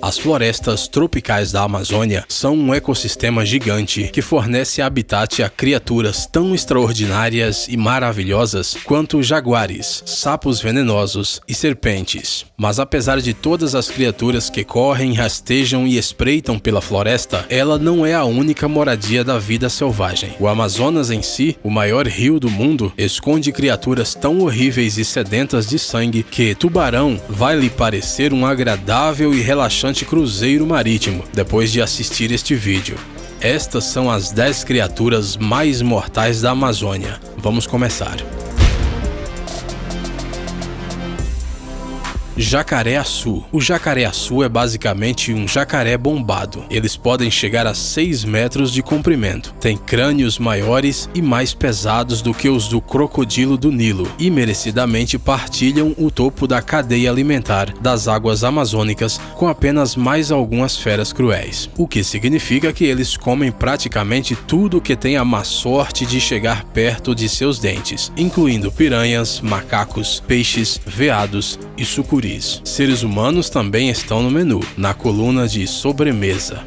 As florestas tropicais da Amazônia são um ecossistema gigante que fornece habitat a criaturas tão extraordinárias e maravilhosas quanto jaguares, sapos venenosos e serpentes. Mas apesar de todas as criaturas que correm, rastejam e espreitam pela floresta, ela não é a única moradia da vida selvagem. O Amazonas em si, o maior rio do mundo, esconde criaturas tão horríveis e sedentas de sangue que Tubarão vai lhe parecer um agradável e relaxante cruzeiro marítimo depois de assistir este vídeo. Estas são as 10 criaturas mais mortais da Amazônia. Vamos começar. Jacaré-açu. O jacaré-açu é basicamente um jacaré bombado. Eles podem chegar a 6 metros de comprimento. Tem crânios maiores e mais pesados do que os do crocodilo do Nilo e merecidamente partilham o topo da cadeia alimentar das águas amazônicas com apenas mais algumas feras cruéis. O que significa que eles comem praticamente tudo que tem a má sorte de chegar perto de seus dentes, incluindo piranhas, macacos, peixes, veados e sucuris. Seres humanos também estão no menu, na coluna de sobremesa.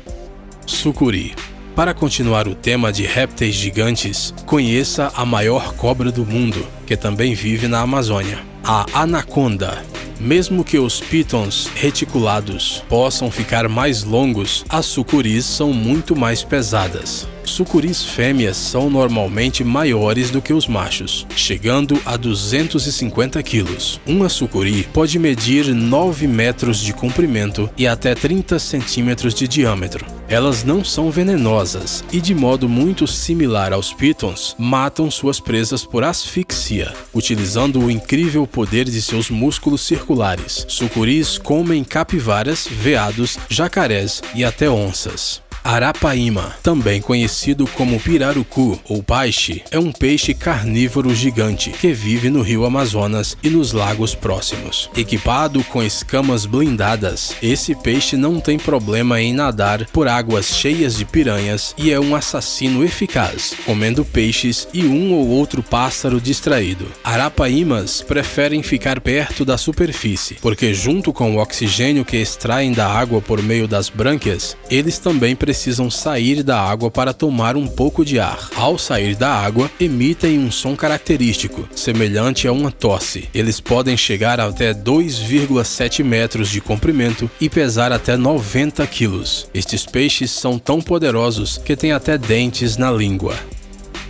Sucuri. Para continuar o tema de répteis gigantes, conheça a maior cobra do mundo, que também vive na Amazônia, a anaconda. Mesmo que os pitons reticulados possam ficar mais longos, as sucuris são muito mais pesadas. Sucuris fêmeas são normalmente maiores do que os machos, chegando a 250 quilos. Uma sucuri pode medir 9 metros de comprimento e até 30 centímetros de diâmetro. Elas não são venenosas e, de modo muito similar aos pitons, matam suas presas por asfixia, utilizando o incrível poder de seus músculos circulares. Sucuris comem capivaras, veados, jacarés e até onças. Arapaíma, também conhecido como pirarucu ou peixe, é um peixe carnívoro gigante que vive no rio Amazonas e nos lagos próximos. Equipado com escamas blindadas, esse peixe não tem problema em nadar por águas cheias de piranhas e é um assassino eficaz, comendo peixes e um ou outro pássaro distraído. Arapaímas preferem ficar perto da superfície, porque junto com o oxigênio que extraem da água por meio das brânquias, eles também precisam sair da água para tomar um pouco de ar. Ao sair da água, emitem um som característico, semelhante a uma tosse. Eles podem chegar até 2,7 metros de comprimento e pesar até 90 quilos. Estes peixes são tão poderosos que têm até dentes na língua.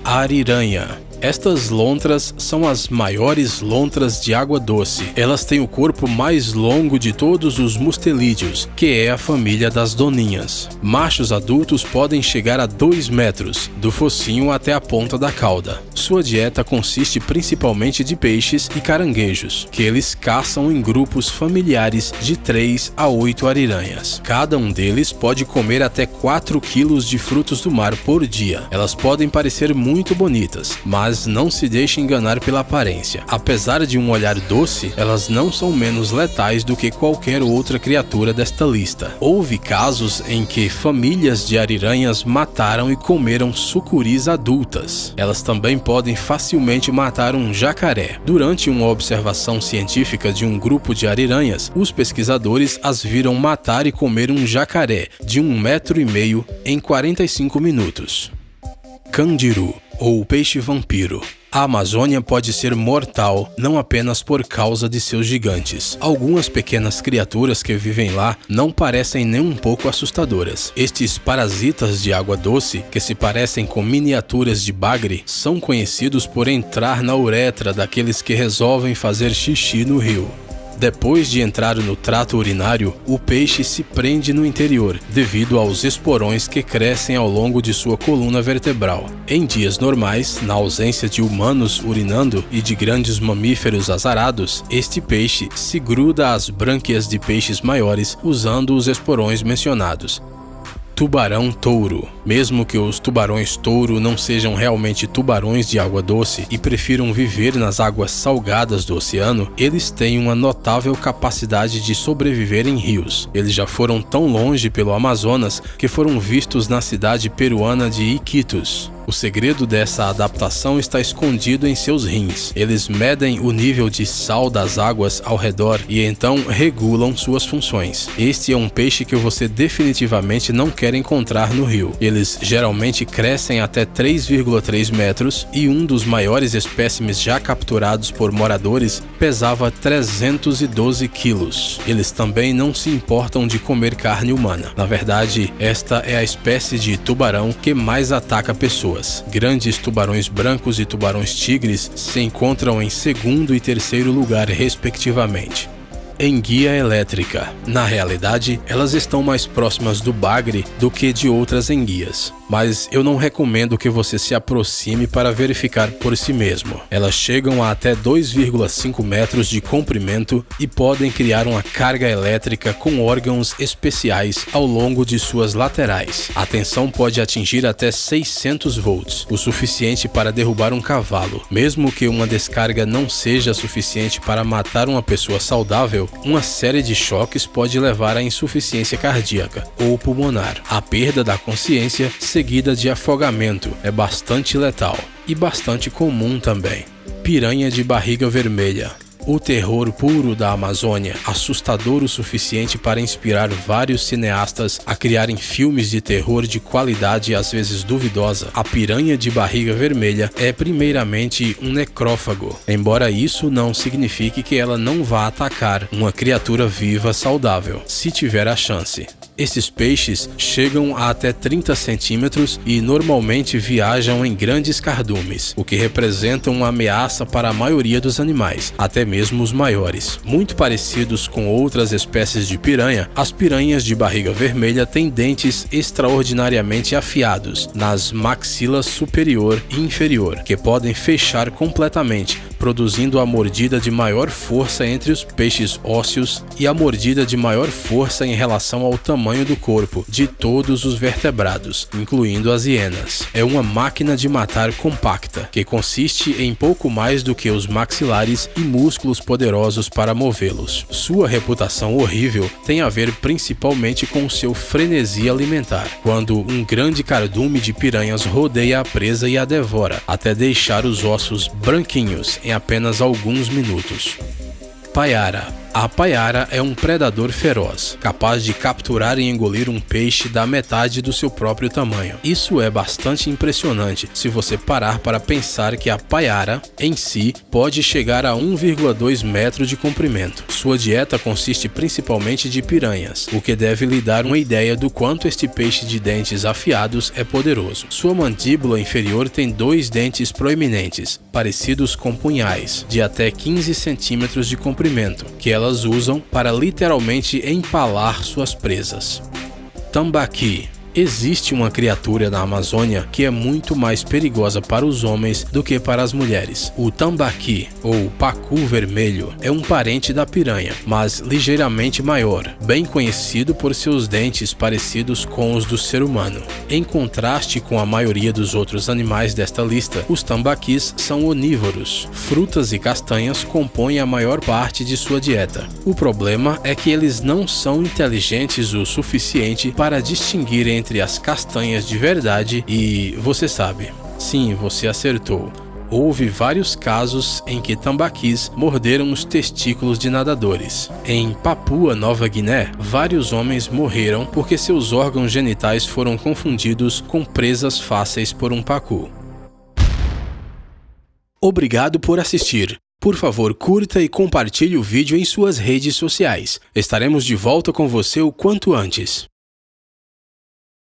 Ariranha. Estas lontras são as maiores lontras de água doce. Elas têm o corpo mais longo de todos os mustelídeos, que é a família das doninhas. Machos adultos podem chegar a 2 metros, do focinho até a ponta da cauda. Sua dieta consiste principalmente de peixes e caranguejos, que eles caçam em grupos familiares de 3 a 8 ariranhas. Cada um deles pode comer até 4 quilos de frutos do mar por dia. Elas podem parecer muito bonitas, mas não se deixe enganar pela aparência. Apesar de um olhar doce, elas não são menos letais do que qualquer outra criatura desta lista. Houve casos em que famílias de ariranhas mataram e comeram sucuris adultas. Elas também podem facilmente matar um jacaré. Durante uma observação científica de um grupo de ariranhas, os pesquisadores as viram matar e comer um jacaré de 1,5 metro em 45 minutos. Candiru, ou peixe vampiro. A Amazônia pode ser mortal não apenas por causa de seus gigantes. Algumas pequenas criaturas que vivem lá não parecem nem um pouco assustadoras. Estes parasitas de água doce, que se parecem com miniaturas de bagre, são conhecidos por entrar na uretra daqueles que resolvem fazer xixi no rio. Depois de entrar no trato urinário, o peixe se prende no interior, devido aos esporões que crescem ao longo de sua coluna vertebral. Em dias normais, na ausência de humanos urinando e de grandes mamíferos azarados, este peixe se gruda às brânquias de peixes maiores usando os esporões mencionados. Tubarão-touro. Mesmo que os tubarões-touro não sejam realmente tubarões de água doce e prefiram viver nas águas salgadas do oceano, eles têm uma notável capacidade de sobreviver em rios. Eles já foram tão longe pelo Amazonas que foram vistos na cidade peruana de Iquitos. O segredo dessa adaptação está escondido em seus rins. Eles medem o nível de sal das águas ao redor e então regulam suas funções. Este é um peixe que você definitivamente não quer encontrar no rio. Eles geralmente crescem até 3,3 metros e um dos maiores espécimes já capturados por moradores pesava 312 quilos. Eles também não se importam de comer carne humana. Na verdade, esta é a espécie de tubarão que mais ataca pessoas. Grandes tubarões brancos e tubarões tigres se encontram em segundo e terceiro lugar, respectivamente. Enguia elétrica. Na realidade, elas estão mais próximas do bagre do que de outras enguias, mas eu não recomendo que você se aproxime para verificar por si mesmo. Elas chegam a até 2,5 metros de comprimento e podem criar uma carga elétrica com órgãos especiais ao longo de suas laterais. A tensão pode atingir até 600 volts, o suficiente para derrubar um cavalo. Mesmo que uma descarga não seja suficiente para matar uma pessoa saudável, uma série de choques pode levar à insuficiência cardíaca ou pulmonar. A perda da consciência seguida de afogamento é bastante letal e bastante comum também. Piranha de barriga vermelha. O terror puro da Amazônia, assustador o suficiente para inspirar vários cineastas a criarem filmes de terror de qualidade às vezes duvidosa. A piranha de barriga vermelha é primeiramente um necrófago, embora isso não signifique que ela não vá atacar uma criatura viva saudável, se tiver a chance. Esses peixes chegam a até 30 centímetros e normalmente viajam em grandes cardumes, o que representa uma ameaça para a maioria dos animais, até mesmo os maiores. Muito parecidos com outras espécies de piranha, as piranhas de barriga vermelha têm dentes extraordinariamente afiados nas maxilas superior e inferior, que podem fechar completamente, produzindo a mordida de maior força entre os peixes ósseos e a mordida de maior força em relação ao tamanho do corpo de todos os vertebrados, incluindo as hienas. É uma máquina de matar compacta, que consiste em pouco mais do que os maxilares e músculos poderosos para movê-los. Sua reputação horrível tem a ver principalmente com seu frenesi alimentar, quando um grande cardume de piranhas rodeia a presa e a devora, até deixar os ossos branquinhos em apenas alguns minutos. Paiara. A paiara é um predador feroz, capaz de capturar e engolir um peixe da metade do seu próprio tamanho. Isso é bastante impressionante se você parar para pensar que a paiara, em si, pode chegar a 1,2 metros de comprimento. Sua dieta consiste principalmente de piranhas, o que deve lhe dar uma ideia do quanto este peixe de dentes afiados é poderoso. Sua mandíbula inferior tem 2 dentes proeminentes, parecidos com punhais, de até 15 centímetros de comprimento, que elas usam para literalmente empalar suas presas. Tambaqui. Existe uma criatura na Amazônia que é muito mais perigosa para os homens do que para as mulheres. O tambaqui, ou pacu vermelho, é um parente da piranha, mas ligeiramente maior, bem conhecido por seus dentes parecidos com os do ser humano. Em contraste com a maioria dos outros animais desta lista, os tambaquis são onívoros. Frutas e castanhas compõem a maior parte de sua dieta. O problema é que eles não são inteligentes o suficiente para distinguir entre as castanhas de verdade e, você sabe, sim, você acertou. Houve vários casos em que tambaquis morderam os testículos de nadadores. Em Papua Nova Guiné, vários homens morreram porque seus órgãos genitais foram confundidos com presas fáceis por um pacu. Obrigado por assistir. Por favor, curta e compartilhe o vídeo em suas redes sociais. Estaremos de volta com você o quanto antes.